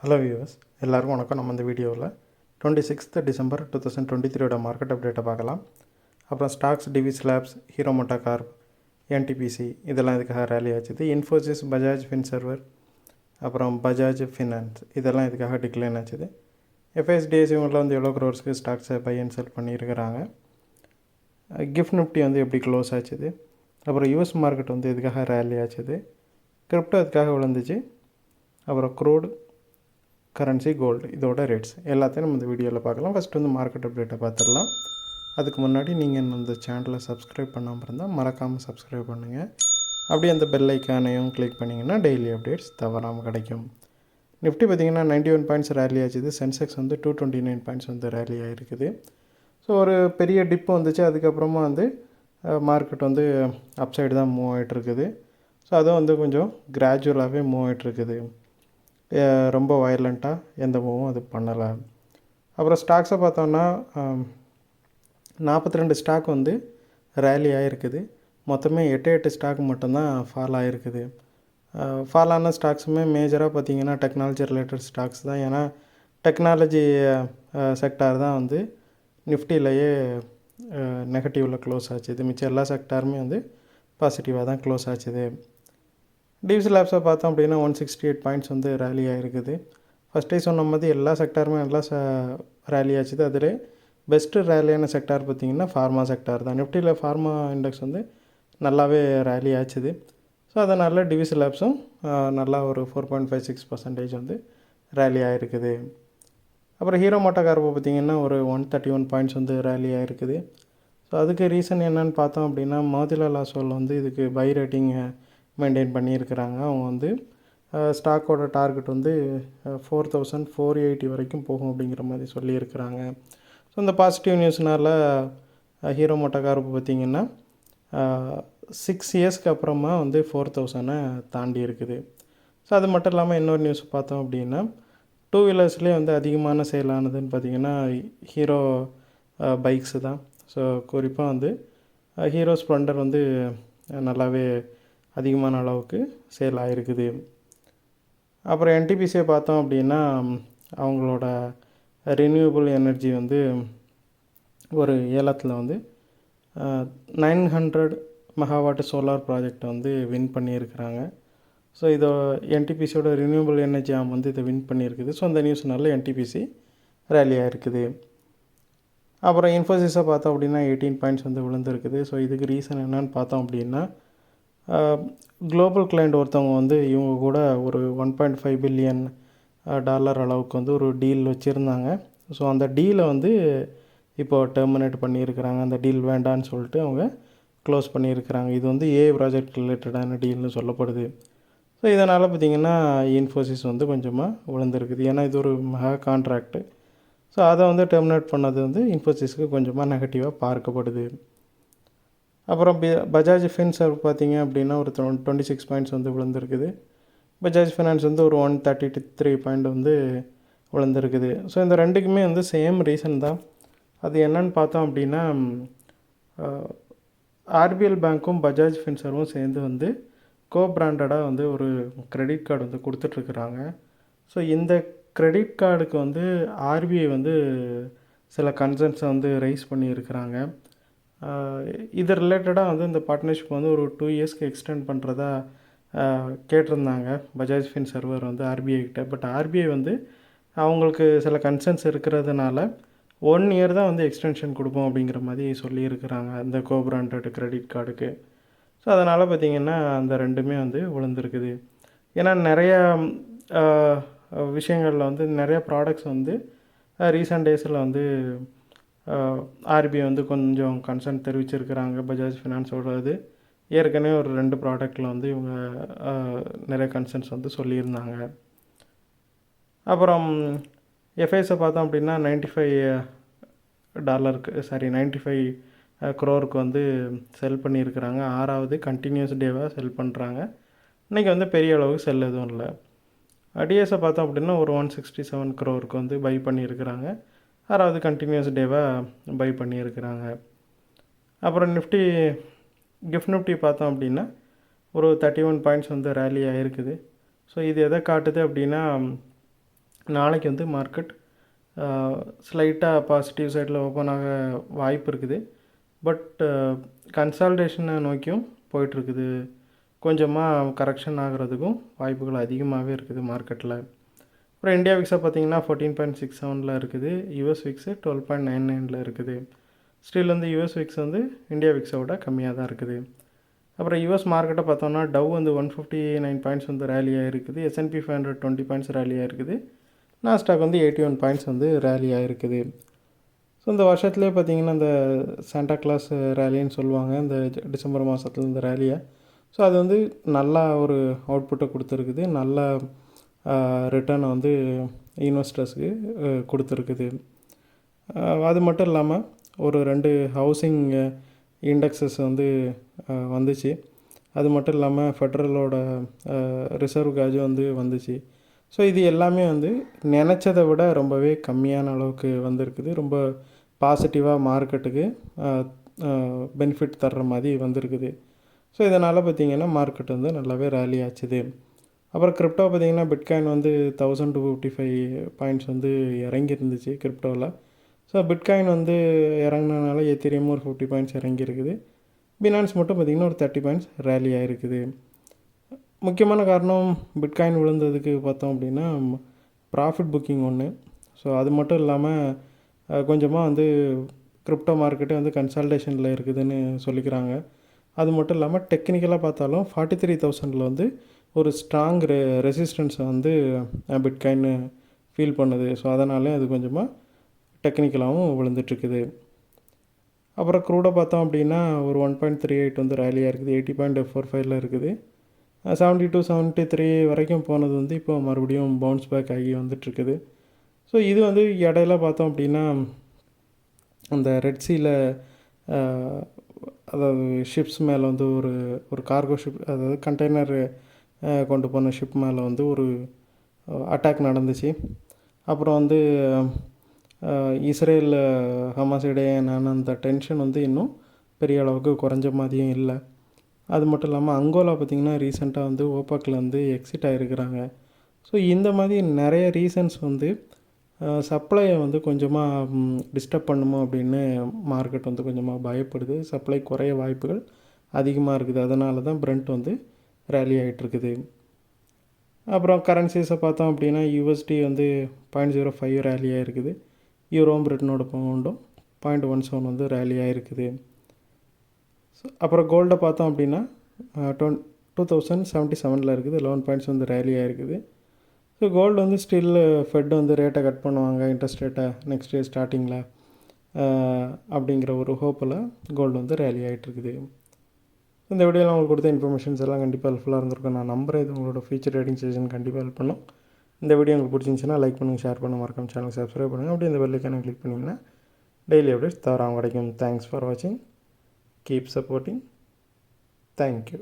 Hello viewers, எல்லாருக்கும் வணக்கம். நம்ம இந்த வீடியோவில் 26th December 2023 மார்க்கெட் அப்டேட்டை பார்க்கலாம். அப்புறம் stocks, Divi's labs, Hero MotoCorp, NTPC இதெல்லாம் இதுக்காக ரேலி ஆச்சுது. இன்ஃபோசிஸ், பஜாஜ் ஃபின்சர்வர், அப்புறம் பஜாஜ் ஃபினான்ஸ் இதெல்லாம் இதுக்காக டிக்ளைன் ஆச்சுது. எஃப்எஸ்டிஎஸ் இவங்களில் வந்து எவ்வளோ க்ரோர்ஸ்க்கு ஸ்டாக்ஸை பை அண்ட் செல் பண்ணியிருக்கிறாங்க. கிஃப்ட் நிஃப்டி வந்து எப்படி க்ளோஸ் ஆச்சுது. அப்புறம் யூஎஸ் மார்க்கெட் வந்து இதுக்காக ரேலி ஆச்சுது. கிரிப்டோ இதுக்காக விழுந்துச்சு. அப்புறம் க்ரூட், கரன்சி, கோல்டு இதோட ரேட்ஸ் எல்லாத்தையும் நம்ம இந்த வீடியோவில் பார்க்கலாம். ஃபஸ்ட்டு வந்து மார்க்கெட் அப்டேட்டை பார்த்துடலாம். அதுக்கு முன்னாடி நீங்கள் இந்த சேனலை சப்ஸ்கிரைப் பண்ணாமல் இருந்தால் மறக்காமல் சப்ஸ்கிரைப் பண்ணுங்கள். அப்படியே அந்த பெல் ஐக்கானையும் கிளிக் பண்ணிங்கன்னா டெய்லி அப்டேட்ஸ் தவறாமல் கிடைக்கும். நிஃப்டி பார்த்திங்கன்னா 91 பாயிண்ட்ஸ் ரேலி ஆச்சுது. சென்செக்ஸ் வந்து 229 பாயிண்ட்ஸ் வந்து ரேலி ஆகிருக்குது. ஸோ ஒரு பெரிய டிப்பு வந்துச்சு. அதுக்கப்புறமா வந்து மார்க்கெட் வந்து அப்சைடு தான் மூவ் ஆகிட்டுருக்குது. ஸோ அதுவும் வந்து கொஞ்சம் கிராஜுவலாகவே மூவ் ஆகிட்டுருக்குது. ரொம்ப வயலண்ட்டாக எந்த மூவும் அது பண்ணலை. அப்புறம் ஸ்டாக்ஸை பார்த்தோன்னா 42 ஸ்டாக் வந்து ரேலி ஆகிருக்குது. மொத்தமே 8 ஸ்டாக் மட்டும்தான் ஃபால் ஆகிருக்குது. ஃபால் ஆன ஸ்டாக்ஸுமே மேஜராக பார்த்திங்கன்னா டெக்னாலஜி ரிலேட்டட் ஸ்டாக்ஸ் தான். ஏன்னா டெக்னாலஜி செக்டார் தான் வந்து நிஃப்டிலேயே நெகட்டிவில் க்ளோஸ் ஆச்சுது. மிச்சம் எல்லா செக்டாருமே வந்து பாசிட்டிவாக தான் க்ளோஸ் ஆச்சுது. டிவி லேப்ஸை பார்த்தோம் அப்படின்னா 168 பாயிண்ட்ஸ் வந்து ரேலி ஆகிருக்குது. ஃபஸ்ட்டே சொன்ன மாதிரி எல்லா செக்டாருமே நல்லா ரேலி ஆச்சுது. அதில் பெஸ்ட்டு ரேலியான செக்டார் பார்த்திங்கன்னா ஃபார்மா செக்டார் தான். நிஃப்டியில் ஃபார்மா இண்டெக்ஸ் வந்து நல்லாவே ரேலி ஆச்சுது. ஸோ அதனால் டிவி லேப்ஸும் நல்லா ஒரு 4.56% வந்து ரேலி ஆகிருக்குது. அப்புறம் ஹீரோ மோட்டோ கார்பை பார்த்திங்கன்னா ஒரு 131 பாயிண்ட்ஸ் வந்து ரேலி ஆகிருக்குது. ஸோ அதுக்கு ரீசன் என்னன்னு பார்த்தோம் அப்படின்னா மோதிலால் ஆஸ்வால் வந்து இதுக்கு பை ரேட்டிங் மெயின்டைன் பண்ணியிருக்கிறாங்க. அவங்க வந்து ஸ்டாக்கோட டார்கெட் வந்து 4480 வரைக்கும் போகும் அப்படிங்கிற மாதிரி சொல்லியிருக்கிறாங்க. ஸோ இந்த பாசிட்டிவ் நியூஸ்னால் ஹீரோ மோட்டோ கார்ப் பார்த்திங்கன்னா 6 இயர்ஸ்க்கு அப்புறமா வந்து 4000 தாண்டி இருக்குது. ஸோ அது மட்டும் இல்லாமல் இன்னொரு நியூஸ் பார்த்தோம் அப்படின்னா 2 வீலர்ஸ்லேயே வந்து அதிகமான சேல் ஆனதுன்னு பார்த்திங்கன்னா ஹீரோ பைக்ஸு தான். ஸோ குறிப்பாக வந்து ஹீரோ ஸ்ப்ளெண்டர் வந்து நல்லாவே அதிகமான அளவுக்கு சேல் ஆகிருக்குது. அப்புறம் என்டிபிசியை பார்த்தோம் அப்படின்னா அவங்களோட ரினியூவபிள் எனர்ஜி வந்து ஒரு ஏலத்தில் வந்து 900 மெகாவாட் சோலார் ப்ராஜெக்டை வந்து வின் பண்ணியிருக்கிறாங்க. ஸோ இதோ என்டிபிசியோட ரினியூவபிள் எனர்ஜி வந்து இதை வின் பண்ணியிருக்குது. ஸோ அந்த நியூஸ்னால என்டிபிசி ரேலியாக இருக்குது. அப்புறம் இன்ஃபோசிஸை பார்த்தோம் அப்படின்னா 18 பாயிண்ட்ஸ் வந்து விழுந்துருக்குது. ஸோ இதுக்கு ரீசன் என்னன்னு பார்த்தோம் அப்படின்னா குளோபல் கிளைண்ட் ஒருத்தவங்க வந்து இவங்க கூட ஒரு $1.5 பில்லியன் அளவுக்கு வந்து ஒரு டீல் வச்சுருந்தாங்க. ஸோ அந்த டீலை வந்து இப்போது டெர்மினேட் பண்ணியிருக்கிறாங்க. அந்த டீல் வேண்டான்னு சொல்லிட்டு அவங்க க்ளோஸ் பண்ணியிருக்கிறாங்க. இது வந்து ப்ராஜெக்ட் ரிலேட்டடான டீல்னு சொல்லப்படுது. ஸோ இதனால் பார்த்திங்கன்னா இன்ஃபோசிஸ் வந்து கொஞ்சமாக விழுந்துருக்குது. ஏன்னா இது ஒரு மெகா கான்ட்ராக்டு. ஸோ அதை வந்து டெர்மினேட் பண்ணது வந்து இன்ஃபோசிஸ்க்கு கொஞ்சமாக நெகட்டிவாக பார்க்கப்படுது. அப்புறம் பஜாஜ் ஃபின்சர்வ் பார்த்திங்க அப்படின்னா ஒரு 26 பாயிண்ட்ஸ் வந்து விழுந்துருக்குது. பஜாஜ் ஃபினான்ஸ் வந்து ஒரு 133 பாயிண்ட் வந்து விழுந்துருக்குது. ஸோ இந்த ரெண்டுக்குமே வந்து சேம் ரீசன் தான். அது என்னன்னு பார்த்தோம் அப்படின்னா ஆர்பிஎல் பேங்க்கும் பஜாஜ் ஃபின்சர்வும் சேர்ந்து வந்து பிராண்டடாக வந்து ஒரு கிரெடிட் கார்டு வந்து கொடுத்துட்ருக்குறாங்க. ஸோ இந்த கிரெடிட் கார்டுக்கு வந்து ஆர்பிஐ வந்து சில கன்சர்ன்ஸை வந்து ரைஸ் பண்ணியிருக்கிறாங்க. இது ரிலேட்டடாக வந்து இந்த பார்ட்னர்ஷிப் வந்து ஒரு 2 இயர்ஸ்க்கு எக்ஸ்டெண்ட் பண்ணுறதா கேட்டிருந்தாங்க பஜாஜ் ஃபின்சர்வர் வந்து ஆர்பிஐ கிட்ட. பட் ஆர்பிஐ வந்து அவங்களுக்கு சில கன்சர்ன்ஸ் இருக்கிறதுனால 1 இயர் தான் வந்து எக்ஸ்டென்ஷன் கொடுப்போம் அப்படிங்கிற மாதிரி சொல்லியிருக்கிறாங்க இந்த பிராண்டட் கிரெடிட் கார்டுக்கு. ஸோ அதனால் பார்த்திங்கன்னா அந்த ரெண்டுமே வந்து விழுந்துருக்குது. ஏன்னா நிறையா விஷயங்களில் வந்து நிறையா ப்ராடக்ட்ஸ் வந்து ரீசெண்ட் டேஸில் வந்து ஆர்பிஐ வந்து கொஞ்சம் கன்சர்ன் தெரிவிச்சிருக்கிறாங்க. பஜாஜ் ஃபினான்ஸோட இது ஏற்கனவே ஒரு 2 ப்ராடக்டில் வந்து இவங்க நிறைய கன்சர்ன்ஸ் வந்து சொல்லியிருந்தாங்க. அப்புறம் எஃப்ஐஸை பார்த்தோம் அப்படின்னா $95 crore வந்து செல் பண்ணியிருக்கிறாங்க. 6வது கண்டினியூஸ் டேவாக செல் பண்ணுறாங்க. இன்றைக்கி வந்து பெரிய அளவுக்கு செல் எதுவும் இல்லை. டிஎஸை பார்த்தோம் அப்படின்னா ஒரு 167 crore வந்து பை பண்ணியிருக்கிறாங்க. 6வது கண்டினியூஸ் டேவாக பை பண்ணியிருக்கிறாங்க. அப்புறம் கிஃப்ட் நிஃப்டி பார்த்தோம் அப்படின்னா ஒரு 31 பாயிண்ட்ஸ் வந்து ரேலி ஆகிருக்குது. ஸோ இது எதை காட்டுது அப்படின்னா நாளைக்கு வந்து மார்க்கெட் ஸ்லைட்டாக பாசிட்டிவ் சைடில் ஓப்பன் ஆக வாய்ப்பு இருக்குது. பட் கன்சால்டேஷனை நோக்கியும் போயிட்டுருக்குது. கொஞ்சமாக கரெக்ஷன் ஆகிறதுக்கும் வாய்ப்புகள் அதிகமாகவே இருக்குது மார்க்கெட்டில். அப்புறம் இந்தியா விக்ஸை பார்த்திங்கன்னா 14.67 இருக்குது. யூஎஸ் விக்ஸு 12.99 இருக்குது. ஸ்டில் வந்து யூஎஸ் விக்ஸ் வந்து இந்தியா விக்ஸை விட கம்மியாக தான் இருக்குது. அப்புறம் யூஎஸ் மார்க்கெட்டை பார்த்தோம்னா டவ் வந்து 159 பாயிண்ட்ஸ் வந்து ரேலியாக இருக்குது. S&P 500 20 பாயிண்ட்ஸ் ரேலியாக இருக்குது. நாஸ்டாக் வந்து 81 பாயிண்ட்ஸ் வந்து ரேலியாக இருக்குது. ஸோ இந்த வருஷத்துலேயே பார்த்திங்கன்னா இந்த சாண்டா கிளாஸ் ரேலின்னு சொல்லுவாங்க இந்த டிசம்பர் மாதத்துல இந்த ரேலியை. ஸோ அது வந்து நல்லா ஒரு அவுட்புட்டை கொடுத்துருக்குது. நல்ல ரிட்டர்னை வந்து இன்வெஸ்டர்ஸுக்கு கொடுத்துருக்குது. அது மட்டும் இல்லாமல் ஒரு 2 ஹவுசிங் இண்டெக்ஸஸ் வந்து வந்துச்சு. அது மட்டும் இல்லாமல் ஃபெட்ரலோட ரிசர்வ் காஜும் வந்து வந்துச்சு. ஸோ இது எல்லாமே வந்து நினச்சதை விட ரொம்பவே கம்மியான அளவுக்கு வந்திருக்குது. ரொம்ப பாசிட்டிவாக மார்க்கெட்டுக்கு பெனிஃபிட் தர்ற மாதிரி வந்திருக்குது. ஸோ இதனால் பார்த்திங்கன்னா மார்க்கெட் வந்து நல்லாவே ரேலி ஆச்சுது. அப்புறம் கிரிப்டோ பார்த்திங்கன்னா பிட்காயின் வந்து 1255 பாயிண்ட்ஸ் வந்து இறங்கி இருந்துச்சு கிரிப்டோவில். ஸோ பிட்காயின் வந்து இறங்கினனால எத்திரியும் ஒரு 50 பாயிண்ட்ஸ் இறங்கியிருக்குது. பினான்ஸ் மட்டும் பார்த்திங்கன்னா ஒரு 30 பாயிண்ட்ஸ் ரேலி ஆகிருக்குது. முக்கியமான காரணம் பிட்காயின் விழுந்ததுக்கு பார்த்தோம் அப்படின்னா ப்ராஃபிட் புக்கிங் ஒன்று. ஸோ அது மட்டும் இல்லாமல் கொஞ்சமாக வந்து கிரிப்டோ மார்க்கெட்டே வந்து கன்சால்டேஷனில் இருக்குதுன்னு சொல்லிக்கிறாங்க. அது மட்டும் இல்லாமல் டெக்னிக்கலாக பார்த்தாலும் 43,000 வந்து ஒரு ஸ்ட்ராங் ரெசிஸ்டன்ஸை வந்து பிட்காயின் ஃபீல் பண்ணுது. ஸோ அதனாலே அது கொஞ்சமாக டெக்னிக்கலாகவும் விழுந்துட்டுருக்குது. அப்புறம் க்ரூடை பார்த்தோம் அப்படின்னா ஒரு 1.38 வந்து ரேலியாக இருக்குது. 80.45 இருக்குது. 72-73 வரைக்கும் போனது வந்து இப்போ மறுபடியும் பவுன்ஸ் பேக் ஆகி வந்துட்டுருக்குது. ஸோ இது வந்து இடையில பார்த்தோம் அப்படின்னா அந்த ரெட் சீல அதாவது ஷிப்ஸ் மேலே வந்து ஒரு கார்கோ ஷிப் அதாவது கண்டெய்னர் கொண்டு போன ஷிப் மேலே வந்து ஒரு அட்டாக் நடந்துச்சு. அப்புறம் வந்து இஸ்ரேல் ஹமாஸ் இடையேயான அந்த டென்ஷன் வந்து இன்னும் பெரிய அளவுக்கு குறைஞ்ச மாதிரியும் இல்லை. அது மட்டும் இல்லாமல் அங்கோலா பார்த்திங்கன்னா ரீசெண்டாக வந்து ஓபக்கில் வந்து எக்ஸிட் ஆகிருக்கிறாங்க. ஸோ இந்த மாதிரி நிறைய ரீசன்ஸ் வந்து சப்ளையை வந்து கொஞ்சமாக டிஸ்டர்ப் பண்ணுமோ அப்படின்னு மார்க்கெட் வந்து கொஞ்சமாக பயப்படுது. சப்ளை குறைய வாய்ப்புகள் அதிகமாக இருக்குது. அதனால தான் பிரெண்ட் வந்து ரேலி ஆகிட்டுருக்குது. அப்புறம் கரன்சிஸை பார்த்தோம் அப்படின்னா USD வந்து 0.05 ரேலி ஆகிருக்குது. யூரோவும் பிரிட்டனோட பவுண்டும் 0.17 வந்து ரேலி ஆகிருக்குது. அப்புறம் கோல்டை பார்த்தோம் அப்படின்னா 2077 இருக்குது. 11 பாயிண்ட்ஸ் வந்து ரேலி ஆகிருக்குது. ஸோ கோல்டு வந்து ஸ்டில் ஃபெட் வந்து ரேட்டை கட் பண்ணுவாங்க இன்ட்ரெஸ்ட் ரேட்டை நெக்ஸ்ட் இயர் ஸ்டார்டிங்கில் அப்படிங்கிற ஒரு ஹோப்பில் கோல்டு வந்து ரேலி ஆகிட்டுருக்குது. இந்த வீடியோவில் உங்களுக்கு கொடுத்த இன்ஃபர்மேஷன்ஸ் எல்லாம் கண்டிப்பாக ஹெல்ப்ஃபுல்லாக இருந்திருக்கும். நான் நம்புறேன் இது உங்களோட ஃபியூச்சர் ட்ரேடிங் செஷன் கண்டிப்பாக ஹெல்ப் பண்ணும். இந்த வீடியோ உங்களுக்கு பிடிச்சிருந்துச்சுன்னா லைக் பண்ணுங்கள், ஷேர் பண்ணுங்கள், மறக்காம சேனல் சப்ஸ்கிரைப் பண்ணுங்கள். அப்படியே இந்த பெல் ஐக்கானை கிளிக் பண்ணிங்கன்னா டெய்லி அப்டேட்ஸ் தவறாமல் கிடைக்கும். தேங்க்ஸ் ஃபார் வாட்சிங். Keep supporting. தேங்க்யூ.